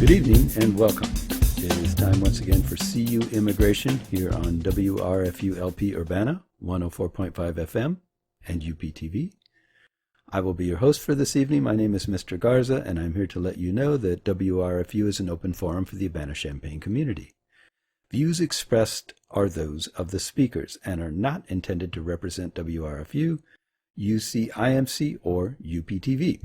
Good evening and welcome. It is time once again for CU Immigration here on WRFU LP Urbana, 104.5 FM and UPTV. I will be your host for this evening. My name is Mr. Garza, and I'm here to let you know that WRFU is an open forum for the Urbana-Champaign community. Views expressed are those of the speakers and are not intended to represent WRFU, UCIMC, or UPTV.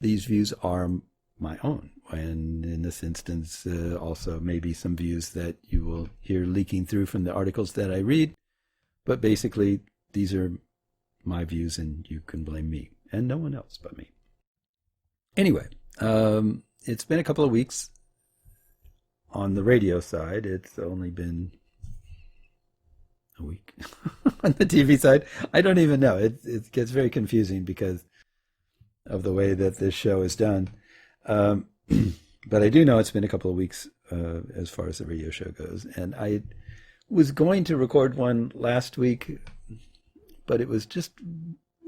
These views are my own, and in this instance, also maybe some views that you will hear leaking through from the articles that I read. But basically, these are my views, and you can blame me and no one else but me. Anyway, it's been a couple of weeks on the radio side. It's only been a week on the TV side. I don't even know. It gets very confusing because of the way that this show is done. But I do know it's been a couple of weeks as far as the radio show goes. And I was going to record one last week, but it was just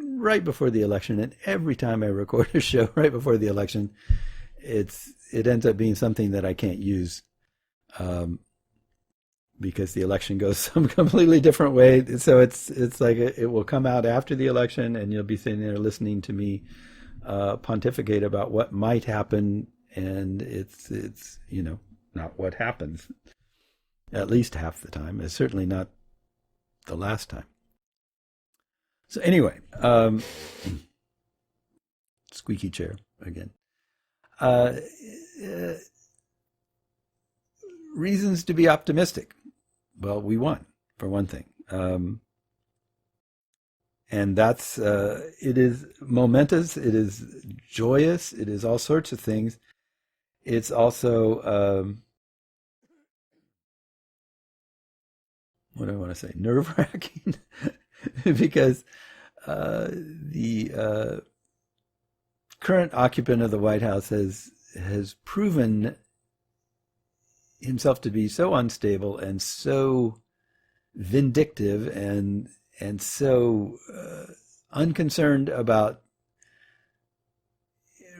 right before the election. And every time I record a show right before the election, it ends up being something that I can't use because the election goes some completely different way. So it's like it will come out after the election, and you'll be sitting there listening to me pontificate about what might happen, and it's not what happens at least half the time. It's certainly not the last time. So anyway, squeaky chair again. Reasons to be optimistic. Well, we won, for one thing. And that's, it is momentous, it is joyous, it is all sorts of things. It's also, what do I want to say, nerve-wracking, because the current occupant of the White House has proven himself to be so unstable and so vindictive and so unconcerned about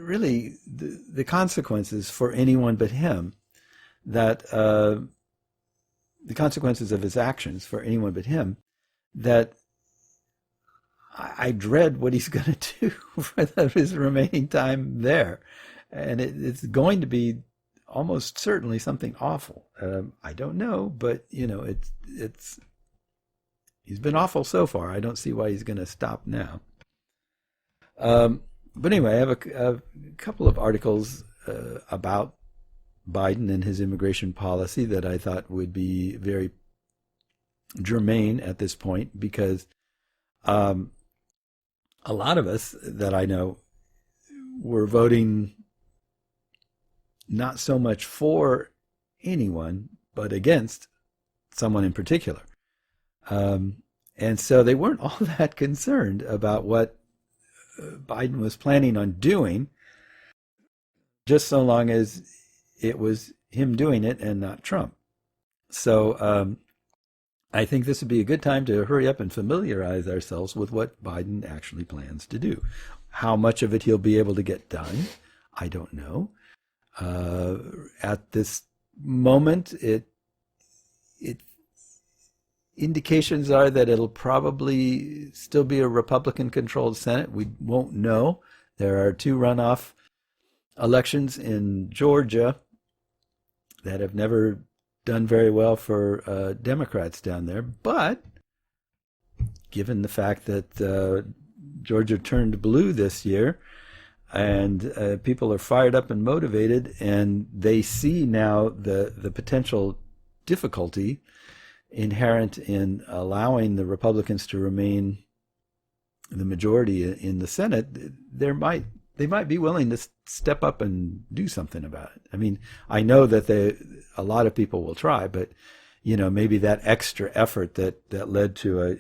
really the consequences for anyone but him, that the consequences of his actions for anyone but him, that I dread what he's going to do for his remaining time there. And it's going to be almost certainly something awful. I don't know, but it's he's been awful so far. I don't see why he's going to stop now. But anyway, I have a couple of articles about Biden and his immigration policy that I thought would be very germane at this point, because a lot of us that I know were voting not so much for anyone, but against someone in particular. And so they weren't all that concerned about what Biden was planning on doing, just so long as it was him doing it and not Trump. So I think this would be a good time to hurry up and familiarize ourselves with what Biden actually plans to do. How much of it he'll be able to get done, I don't know. At this moment, indications are that it'll probably still be a Republican-controlled Senate. We won't know. There are two runoff elections in Georgia that have never done very well for Democrats down there. But given the fact that Georgia turned blue this year, and people are fired up and motivated, and they see now the potential difficulty inherent in allowing the Republicans to remain the majority in the Senate, they might be willing to step up and do something about it. I mean, I know that a lot of people will try, but maybe that extra effort that led to a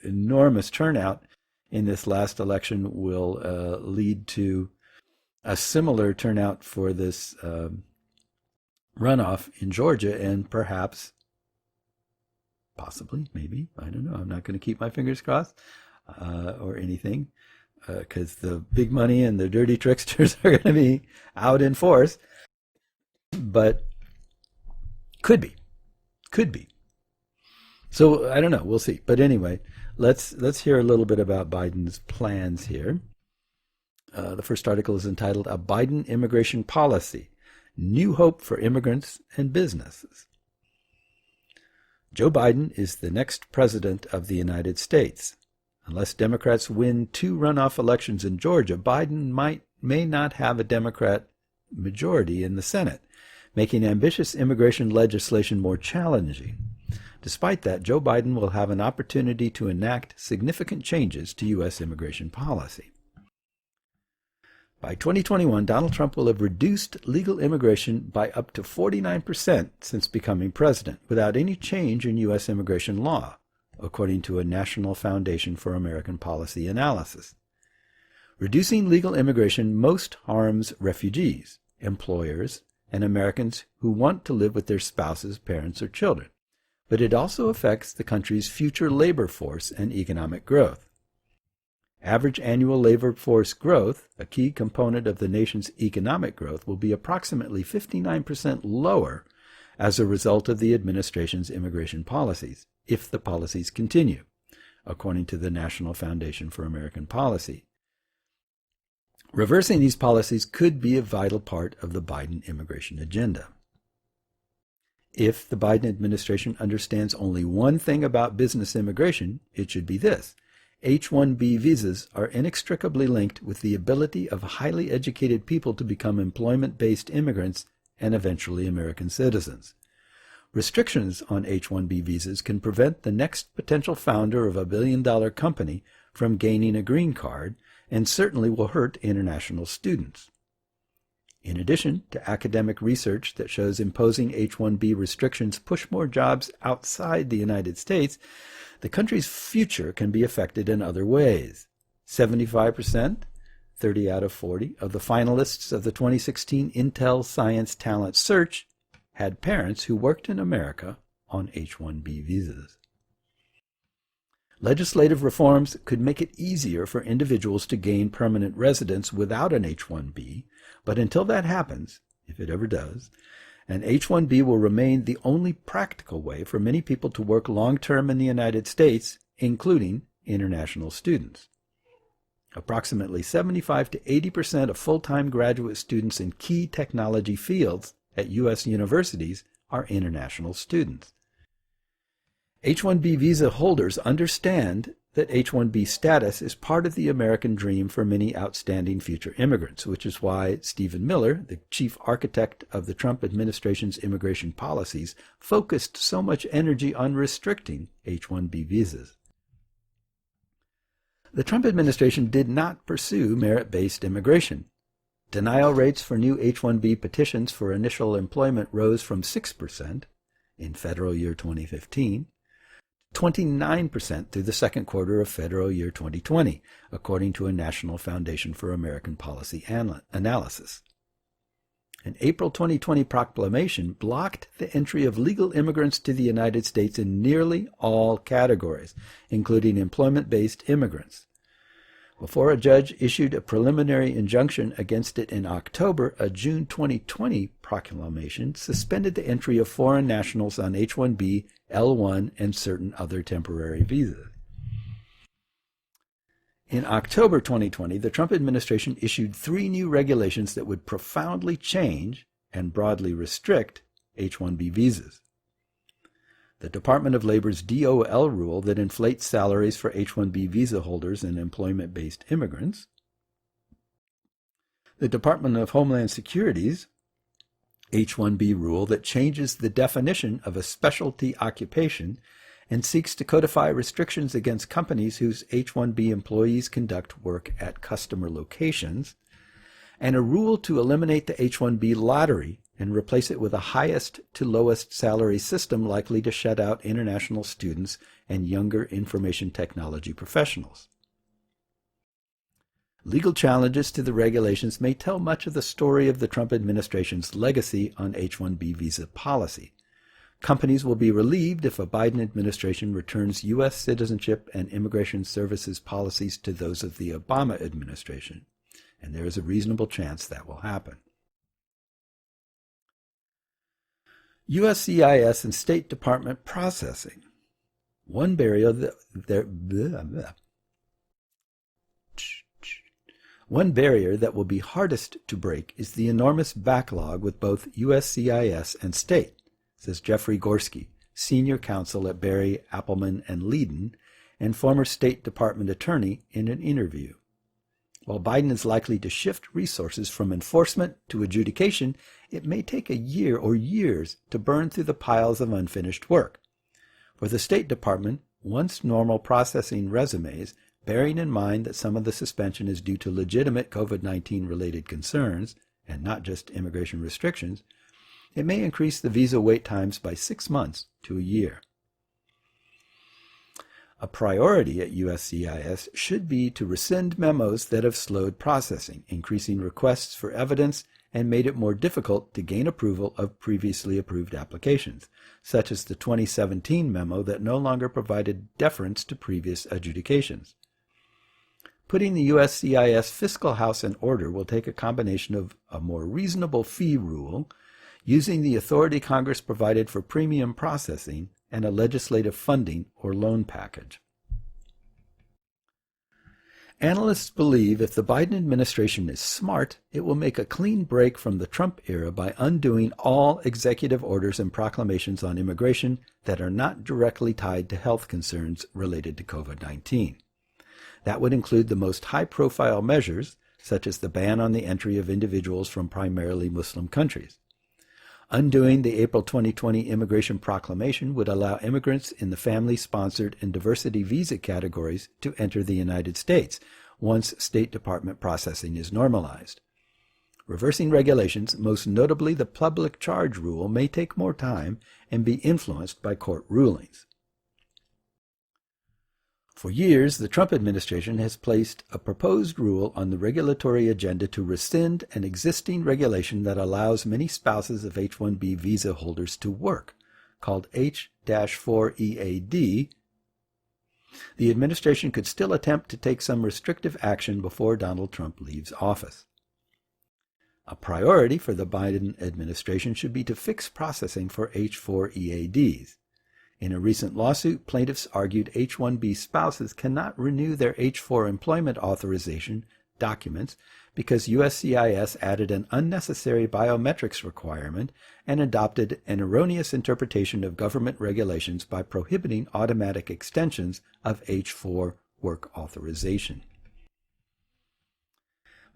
enormous turnout in this last election will lead to a similar turnout for this runoff in Georgia, and perhaps, possibly, maybe, I don't know. I'm not going to keep my fingers crossed or anything, because the big money and the dirty tricksters are going to be out in force. but could be. Could be. So I don't know. We'll see. But anyway, let's hear a little bit about Biden's plans here. The first article is entitled "A Biden Immigration Policy: New Hope for Immigrants and Businesses." Joe Biden is the next president of the United States. Unless Democrats win 2 runoff elections in Georgia, Biden may not have a Democrat majority in the Senate, making ambitious immigration legislation more challenging. Despite that, Joe Biden will have an opportunity to enact significant changes to U.S. immigration policy. By 2021, Donald Trump will have reduced legal immigration by up to 49% since becoming president, without any change in U.S. immigration law, according to a National Foundation for American Policy analysis. Reducing legal immigration most harms refugees, employers, and Americans who want to live with their spouses, parents, or children. But it also affects the country's future labor force and economic growth. Average annual labor force growth, a key component of the nation's economic growth, will be approximately 59% lower as a result of the administration's immigration policies, if the policies continue, according to the National Foundation for American Policy. Reversing these policies could be a vital part of the Biden immigration agenda. If the Biden administration understands only one thing about business immigration, it should be this: H-1B visas are inextricably linked with the ability of highly educated people to become employment-based immigrants and eventually American citizens. Restrictions on H-1B visas can prevent the next potential founder of a billion-dollar company from gaining a green card, and certainly will hurt international students. In addition to academic research that shows imposing H-1B restrictions push more jobs outside the United States, the country's future can be affected in other ways. 75%, 30 out of 40, of the finalists of the 2016 Intel Science Talent Search had parents who worked in America on H-1B visas. Legislative reforms could make it easier for individuals to gain permanent residence without an H-1B, but until that happens, if it ever does, an H-1B will remain the only practical way for many people to work long-term in the United States, including international students. Approximately 75 to 80% of full-time graduate students in key technology fields at U.S. universities are international students. H-1B visa holders understand that H-1B status is part of the American dream for many outstanding future immigrants, which is why Stephen Miller, the chief architect of the Trump administration's immigration policies, focused so much energy on restricting H-1B visas. The Trump administration did not pursue merit-based immigration. Denial rates for new H-1B petitions for initial employment rose from 6% in federal year 2015 29% through the second quarter of federal year 2020, according to a National Foundation for American Policy analysis. An April 2020 proclamation blocked the entry of legal immigrants to the United States in nearly all categories, including employment-based immigrants. Before a judge issued a preliminary injunction against it in October, a June 2020 proclamation suspended the entry of foreign nationals on H-1B, L-1, and certain other temporary visas. In October 2020, the Trump administration issued 3 new regulations that would profoundly change and broadly restrict H-1B visas. The Department of Labor's DOL rule that inflates salaries for H-1B visa holders and employment-based immigrants. The Department of Homeland Security's H-1B rule that changes the definition of a specialty occupation and seeks to codify restrictions against companies whose H-1B employees conduct work at customer locations, and a rule to eliminate the H-1B lottery and replace it with a highest to lowest salary system likely to shut out international students and younger information technology professionals. Legal challenges to the regulations may tell much of the story of the Trump administration's legacy on H-1B visa policy. Companies will be relieved if a Biden administration returns U.S. citizenship and immigration services policies to those of the Obama administration, and there is a reasonable chance that will happen. USCIS and State Department processing. One barrier that will be hardest to break is the enormous backlog with both USCIS and state, says Jeffrey Gorski, senior counsel at Berry, Appelman, and Leiden, and former State Department attorney in an interview. While Biden is likely to shift resources from enforcement to adjudication, it may take a year or years to burn through the piles of unfinished work. For the State Department, once normal processing resumes, bearing in mind that some of the suspension is due to legitimate COVID-19 related concerns, and not just immigration restrictions, it may increase the visa wait times by 6 months to a year. A priority at USCIS should be to rescind memos that have slowed processing, increasing requests for evidence, and made it more difficult to gain approval of previously approved applications, such as the 2017 memo that no longer provided deference to previous adjudications. Putting the USCIS fiscal house in order will take a combination of a more reasonable fee rule, using the authority Congress provided for premium processing, and a legislative funding or loan package. Analysts believe if the Biden administration is smart, it will make a clean break from the Trump era by undoing all executive orders and proclamations on immigration that are not directly tied to health concerns related to COVID-19. That would include the most high-profile measures, such as the ban on the entry of individuals from primarily Muslim countries. Undoing the April 2020 immigration proclamation would allow immigrants in the family-sponsored and diversity visa categories to enter the United States once State Department processing is normalized. Reversing regulations, most notably the public charge rule, may take more time and be influenced by court rulings. For years, the Trump administration has placed a proposed rule on the regulatory agenda to rescind an existing regulation that allows many spouses of H-1B visa holders to work, called H-4EAD. The administration could still attempt to take some restrictive action before Donald Trump leaves office. A priority for the Biden administration should be to fix processing for H-4EADs. In a recent lawsuit, plaintiffs argued H-1B spouses cannot renew their H-4 employment authorization documents because USCIS added an unnecessary biometrics requirement and adopted an erroneous interpretation of government regulations by prohibiting automatic extensions of H-4 work authorization.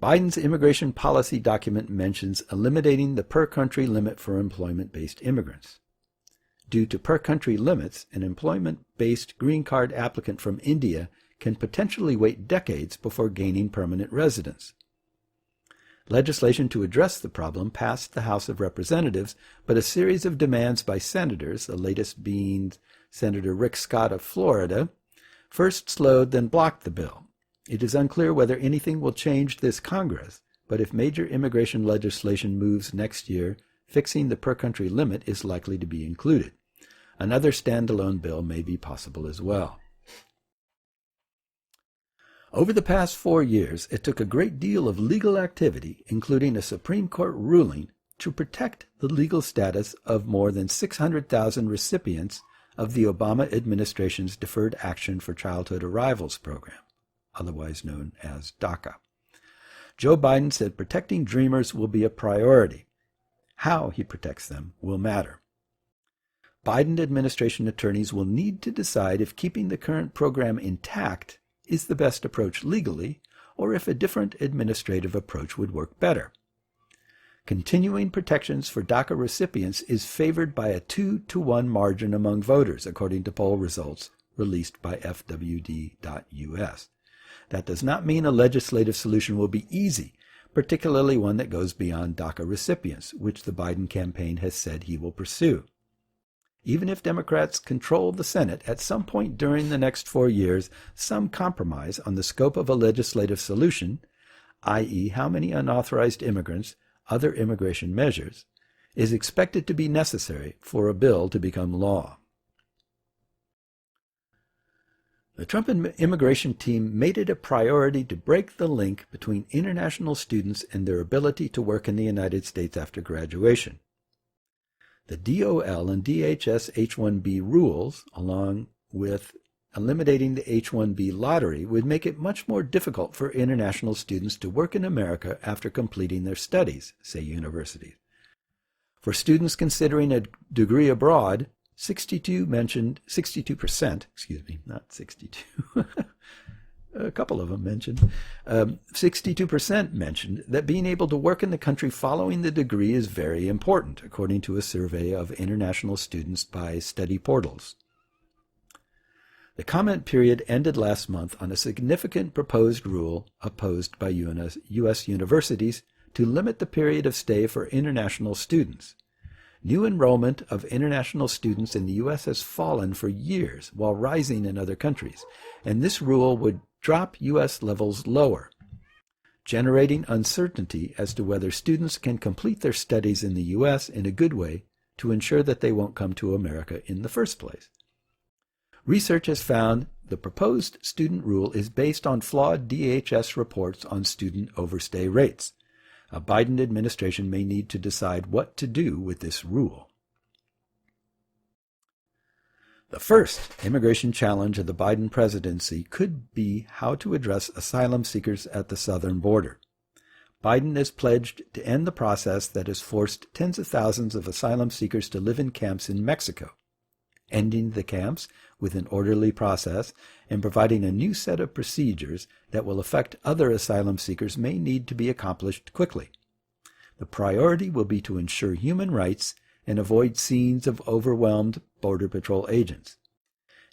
Biden's immigration policy document mentions eliminating the per-country limit for employment-based immigrants. Due to per-country limits, an employment-based green card applicant from India can potentially wait decades before gaining permanent residence. Legislation to address the problem passed the House of Representatives, but a series of demands by senators, the latest being Senator Rick Scott of Florida, first slowed then blocked the bill. It is unclear whether anything will change this Congress, but if major immigration legislation moves next year, fixing the per-country limit is likely to be included. Another standalone bill may be possible as well. Over the past 4 years, it took a great deal of legal activity, including a Supreme Court ruling, to protect the legal status of more than 600,000 recipients of the Obama administration's Deferred Action for Childhood Arrivals program, otherwise known as DACA. Joe Biden said protecting dreamers will be a priority. How he protects them will matter. Biden administration attorneys will need to decide if keeping the current program intact is the best approach legally, or if a different administrative approach would work better. Continuing protections for DACA recipients is favored by a 2-to-1 margin among voters, according to poll results released by FWD.US. That does not mean a legislative solution will be easy, particularly one that goes beyond DACA recipients, which the Biden campaign has said he will pursue. Even if Democrats control the Senate, at some point during the next 4 years, some compromise on the scope of a legislative solution, i.e. how many unauthorized immigrants, other immigration measures, is expected to be necessary for a bill to become law. The Trump immigration team made it a priority to break the link between international students and their ability to work in the United States after graduation. The DOL and DHS H-1B rules, along with eliminating the H-1B lottery, would make it much more difficult for international students to work in America after completing their studies, say universities. For students considering a degree abroad, 62%, not 62, a couple of them mentioned, 62% mentioned that being able to work in the country following the degree is very important, according to a survey of international students by study portals. The comment period ended last month on a significant proposed rule opposed by U.S. universities to limit the period of stay for international students. New enrollment of international students in the U.S. has fallen for years while rising in other countries, and this rule would drop U.S. levels lower, generating uncertainty as to whether students can complete their studies in the U.S. in a good way to ensure that they won't come to America in the first place. Research has found the proposed student rule is based on flawed DHS reports on student overstay rates. A Biden administration may need to decide what to do with this rule. The first immigration challenge of the Biden presidency could be how to address asylum seekers at the southern border. Biden has pledged to end the process that has forced tens of thousands of asylum seekers to live in camps in Mexico. Ending the camps with an orderly process and providing a new set of procedures that will affect other asylum seekers may need to be accomplished quickly. The priority will be to ensure human rights and avoid scenes of overwhelmed Border Patrol agents.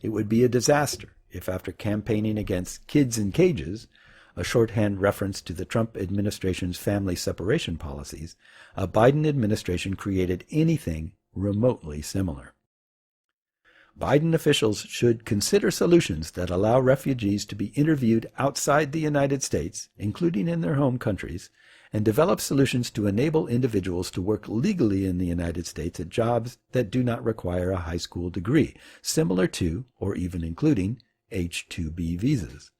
It would be a disaster if, after campaigning against kids in cages, a shorthand reference to the Trump administration's family separation policies, a Biden administration created anything remotely similar. Biden officials should consider solutions that allow refugees to be interviewed outside the United States, including in their home countries, and develop solutions to enable individuals to work legally in the United States at jobs that do not require a high school degree, similar to, or even including, H-2B visas.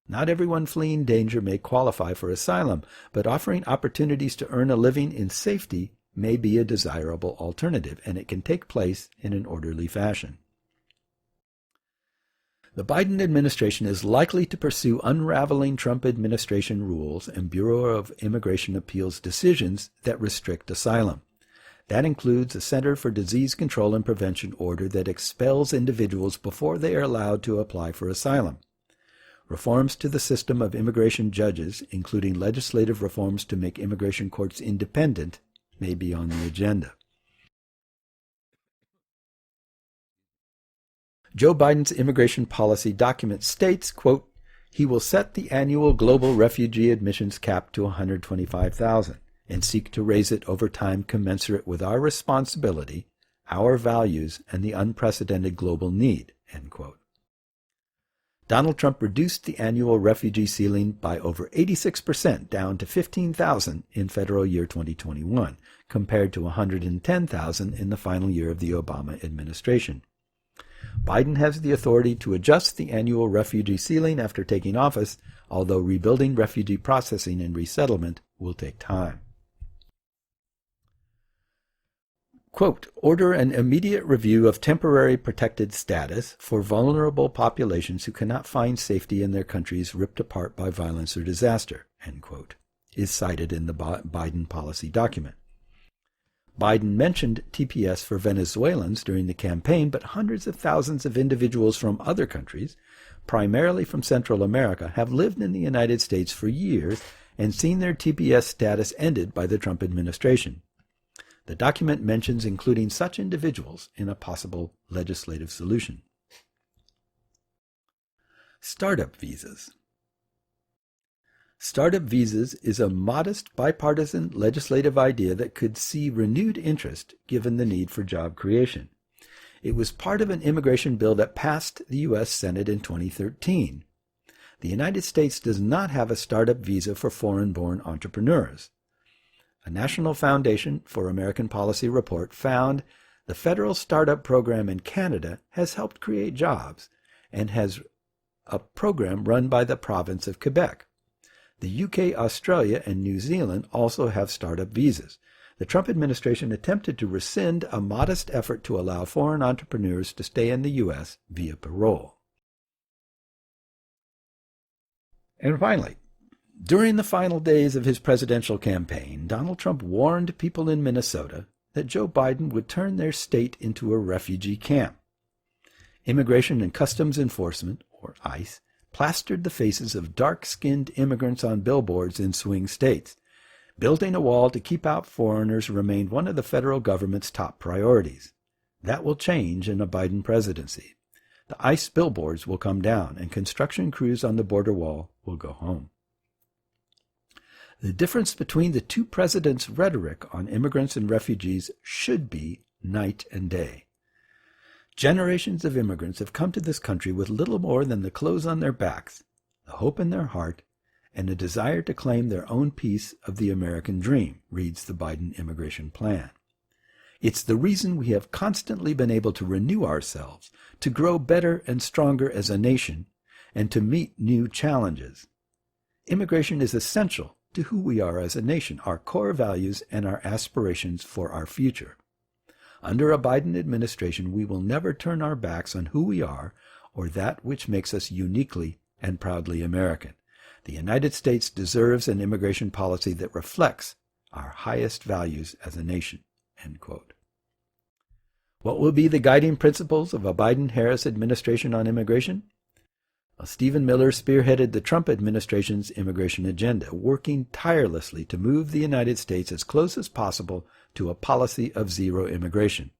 Not everyone fleeing danger may qualify for asylum, but offering opportunities to earn a living in safety may be a desirable alternative, and it can take place in an orderly fashion. The Biden administration is likely to pursue unraveling Trump administration rules and Bureau of Immigration Appeals decisions that restrict asylum. That includes a Center for Disease Control and Prevention order that expels individuals before they are allowed to apply for asylum. Reforms to the system of immigration judges, including legislative reforms to make immigration courts independent, may be on the agenda. Joe Biden's immigration policy document states, quote, he will set the annual global refugee admissions cap to 125,000 and seek to raise it over time commensurate with our responsibility, our values, and the unprecedented global need, end quote. Donald Trump reduced the annual refugee ceiling by over 86%, down to 15,000 in federal year 2021, compared to 110,000 in the final year of the Obama administration. Biden has the authority to adjust the annual refugee ceiling after taking office, although rebuilding refugee processing and resettlement will take time. Quote, order an immediate review of temporary protected status for vulnerable populations who cannot find safety in their countries ripped apart by violence or disaster, end quote, is cited in the Biden policy document. Biden mentioned TPS for Venezuelans during the campaign, but hundreds of thousands of individuals from other countries, primarily from Central America, have lived in the United States for years and seen their TPS status ended by the Trump administration. The document mentions including such individuals in a possible legislative solution. Startup visas. Startup visas is a modest bipartisan legislative idea that could see renewed interest given the need for job creation. It was part of an immigration bill that passed the U.S. Senate in 2013. The United States does not have a startup visa for foreign-born entrepreneurs. A National Foundation for American Policy report found the federal startup program in Canada has helped create jobs and has a program run by the province of Quebec. The UK, Australia, and New Zealand also have startup visas, the Trump administration attempted to rescind a modest effort to allow foreign entrepreneurs to stay in the U.S. via parole. And finally, during the final days of his presidential campaign, Donald Trump warned people in Minnesota that Joe Biden would turn their state into a refugee camp. Immigration and Customs Enforcement, or ICE, plastered the faces of dark-skinned immigrants on billboards in swing states. Building a wall to keep out foreigners remained one of the federal government's top priorities. That will change in a Biden presidency. The ICE billboards will come down, and construction crews on the border wall will go home. The difference between the two presidents' rhetoric on immigrants and refugees should be night and day. Generations of immigrants have come to this country with little more than the clothes on their backs, the hope in their heart, and a desire to claim their own piece of the American dream, reads the Biden immigration plan. It's the reason we have constantly been able to renew ourselves, to grow better and stronger as a nation, and to meet new challenges. Immigration is essential to who we are as a nation, our core values, and our aspirations for our future. Under a Biden administration, we will never turn our backs on who we are or that which makes us uniquely and proudly American. The United States deserves an immigration policy that reflects our highest values as a nation." End quote. What will be the guiding principles of a Biden-Harris administration on immigration? Well, Stephen Miller spearheaded the Trump administration's immigration agenda, working tirelessly to move the United States as close as possible to a policy of zero immigration.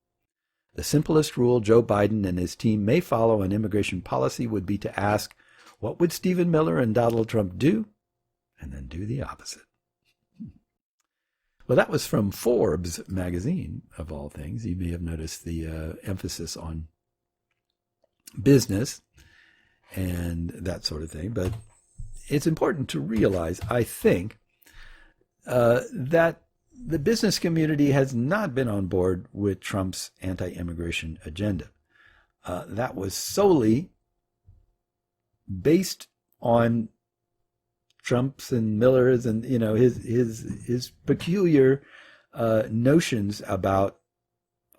The simplest rule Joe Biden and his team may follow on immigration policy would be to ask, what would Stephen Miller and Donald Trump do? And then do the opposite. Well, that was from Forbes magazine, of all things. You may have noticed the emphasis on business and that sort of thing. But it's important to realize, I think, that the business community has not been on board with Trump's anti-immigration agenda. That was solely based on Trump's and Miller's and his peculiar notions about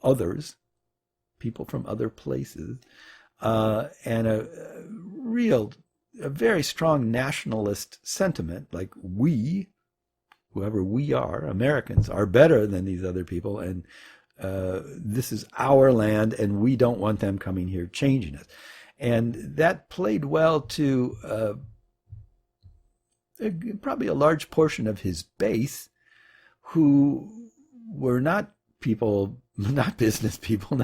others, people from other places, and a very strong nationalist sentiment, like whoever we are, Americans, are better than these other people, and this is our land, and we don't want them coming here changing us. And that played well to probably a large portion of his base, who were not business people,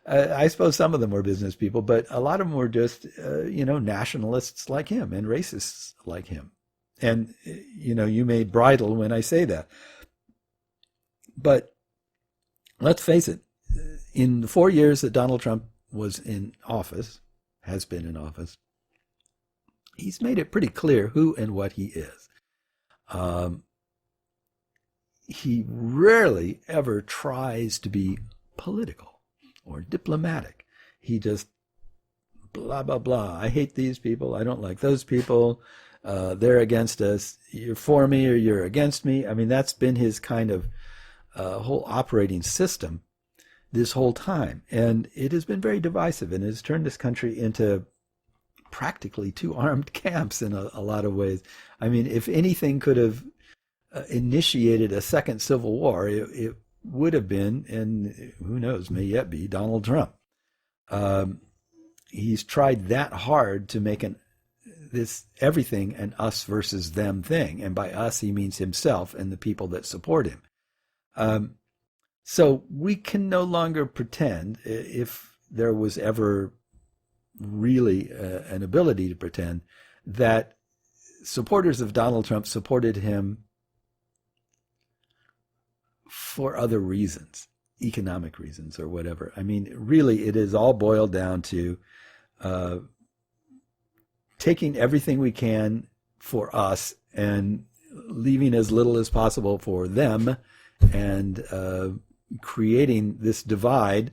I suppose some of them were business people, but a lot of them were just, nationalists like him and racists like him. And, you may bridle when I say that. But let's face it, in the 4 years that Donald Trump was in office, has been in office, he's made it pretty clear who and what he is. He rarely ever tries to be political or diplomatic. He just blah, blah, blah. I hate these people. I don't like those people. They're against us. You're for me or you're against me. I mean, that's been his kind of whole operating system this whole time. And it has been very divisive, and it has turned this country into practically two armed camps in a lot of ways. I mean, if anything could have initiated a second civil war, it would have been, and who knows, may yet be, Donald Trump. He's tried that hard to make this everything an us versus them thing. And by us, he means himself and the people that support him. So we can no longer pretend, if there was ever really an ability to pretend, that supporters of Donald Trump supported him for other reasons, economic reasons or whatever. I mean, really, it is all boiled down to taking everything we can for us and leaving as little as possible for them, and creating this divide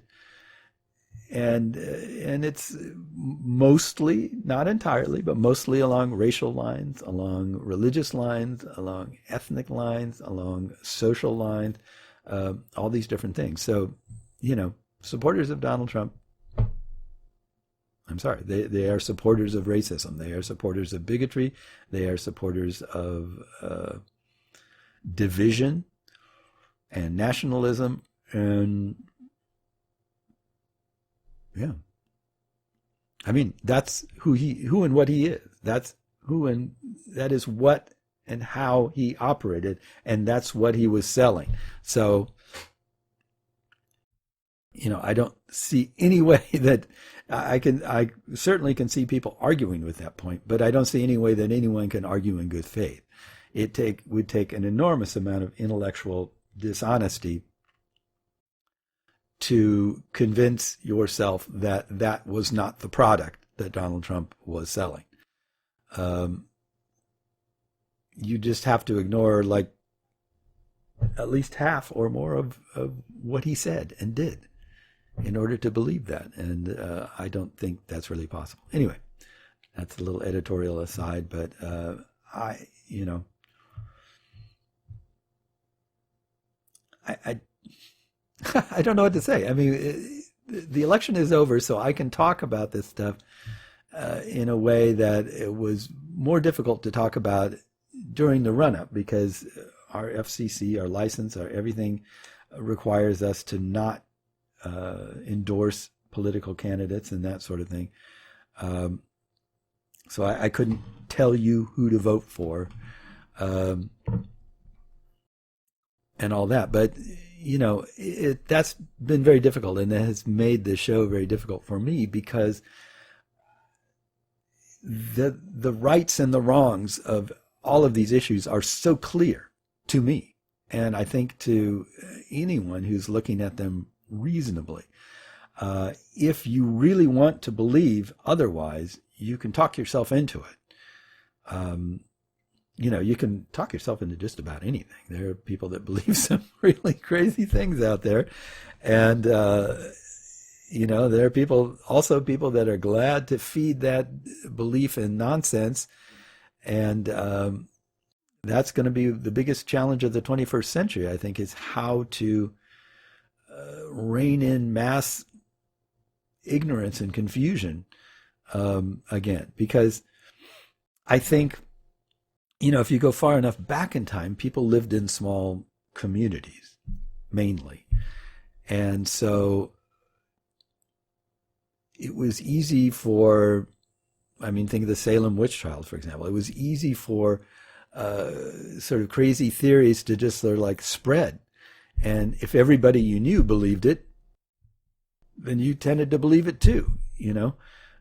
and it's mostly, not entirely, but mostly along racial lines, along religious lines, along ethnic lines, along social lines, all these different things. So, supporters of Donald Trump, I'm sorry, they are supporters of racism. They are supporters of bigotry. They are supporters of division and nationalism. And yeah, I mean, that's who and what he is. That is what and how he operated, and that's what he was selling. So, I don't see any way that I certainly can see people arguing with that point, but I don't see any way that anyone can argue in good faith. Would take an enormous amount of intellectual dishonesty to convince yourself that that was not the product that Donald Trump was selling. You just have to ignore like at least half or more of what he said and did in order to believe that. And I don't think that's really possible. Anyway, that's a little editorial aside, but I I don't know what to say. I mean, the election is over, so I can talk about this stuff in a way that it was more difficult to talk about during the run-up, because our FCC, our license, our everything requires us to not endorse political candidates and that sort of thing. So I couldn't tell you who to vote for and all that. But that's been very difficult, and it has made the show very difficult for me, because the rights and the wrongs of all of these issues are so clear to me, and I think to anyone who's looking at them reasonably. If you really want to believe otherwise, you can talk yourself into it. You can talk yourself into just about anything. There are people that believe some really crazy things out there. And, there are people that are glad to feed that belief in nonsense. And that's going to be the biggest challenge of the 21st century, I think, is how to rein in mass ignorance and confusion again. Because I think, if you go far enough back in time, people lived in small communities, mainly. And so it was easy for, think of the Salem witch trials, for example. It was easy for sort of crazy theories to just sort of like spread. And if everybody you knew believed it, then you tended to believe it too,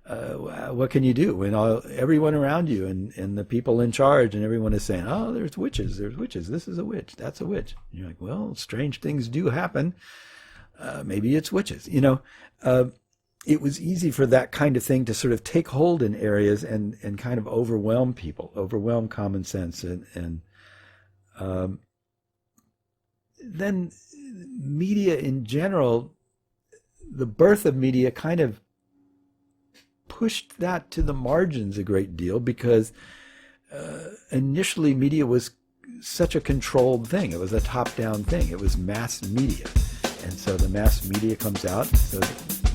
what can you do when everyone around you and the people in charge and everyone is saying, oh, there's witches, this is a witch, that's a witch. And you're like, well, strange things do happen. Maybe it's witches. It was easy for that kind of thing to sort of take hold in areas and kind of overwhelm people, overwhelm common sense. And then media in general, the birth of media kind of pushed that to the margins a great deal, because initially media was such a controlled thing. It was a top-down thing. It was mass media. And so the mass media comes out. So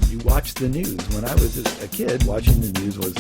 you watch the news. When I was a kid, watching the news was